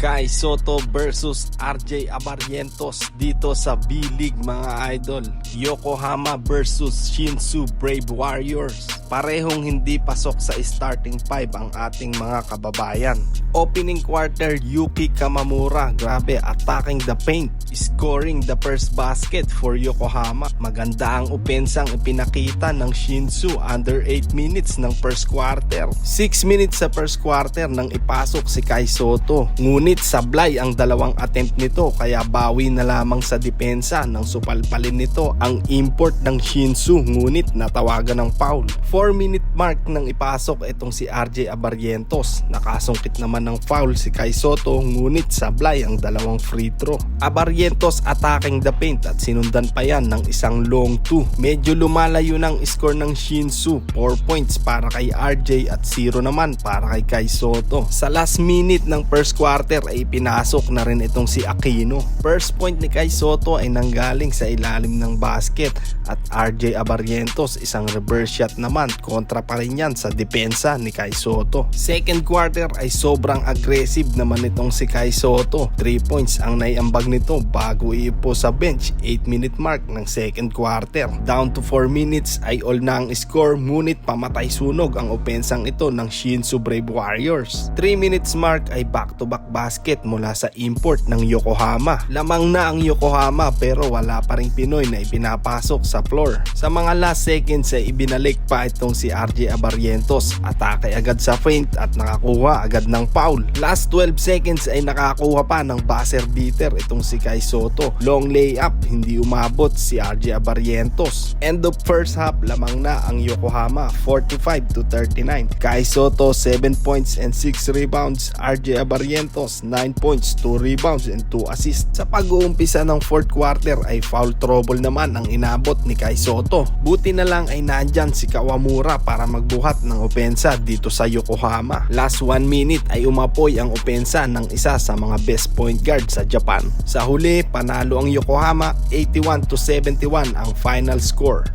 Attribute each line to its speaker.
Speaker 1: Kai Sotto versus RJ Abarrientos dito sa B-League mga idol. Yokohama versus Shinsu Brave Warriors. Parehong hindi pasok sa starting 5 ang ating mga kababayan. Opening quarter, Yuki Kamamura, grabe, attacking the paint, scoring the first basket for Yokohama. Maganda ang opensang ipinakita ng Shinsu under 8 minutes ng first quarter. 6 minutes sa first quarter nang ipasok si Kai Sotto. Ngunit sablay ang dalawang attempt nito kaya bawi na lamang sa depensa nang supalpalin nito ang import ng Shinsu, ngunit natawagan ng foul. 4-minute mark nang ipasok itong si RJ Abarrientos. Nakasungkit naman ng foul si Kai Sotto, ngunit sablay ang dalawang free throw. Abarrientos attacking the paint at sinundan pa yan ng isang long 2. Medyo lumalayo ng score ng Shinsu, 4 points para kay RJ at 0 naman para kay Kai Sotto. Sa last minute ng first quarter ay pinasok na rin itong si Aquino. First point ni Kai Sotto ay nanggaling sa ilalim ng basket at RJ Abarrientos isang reverse shot naman, kontra pa rin yan sa depensa ni Kai Sotto. Second quarter ay sobrang aggressive naman itong si Kai Sotto. 3 points ang naiambag nito bago iipo sa bench. 8-minute mark ng second quarter. Down to 4 minutes ay all na ang score, ngunit pamatay sunog ang opensang ito ng Shinsu Brave Warriors. 3 minutes mark ay back-to-back basket mula sa import ng Yokohama. Lamang na ang Yokohama pero wala pa ring Pinoy na ipinapasok sa floor. Sa mga last seconds ay ibinalik pa itong si RJ Abarrientos. Atake agad sa feint at nakakuha agad ng foul. Last 12 seconds ay nakakuha pa ng buzzer beater itong si Kai Sotto. Long layup, hindi umabot si RJ Abarrientos. End of first half, lamang na ang Yokohama 45-39. Kai Sotto 7 points and 6 rebounds. RJ Abarrientos 9 points, 2 rebounds and 2 assists. Sa pag-uumpisa ng fourth quarter ay foul trouble naman ang inabot ni Kai Sotto. Buti na lang ay nandyan si Kawamura para magbuhat ng opensa dito sa Yokohama. Last 1 minute ay umapoy ang opensa ng isa sa mga best point guard sa Japan. Sa huli, panalo ang Yokohama 81-71 ang final score.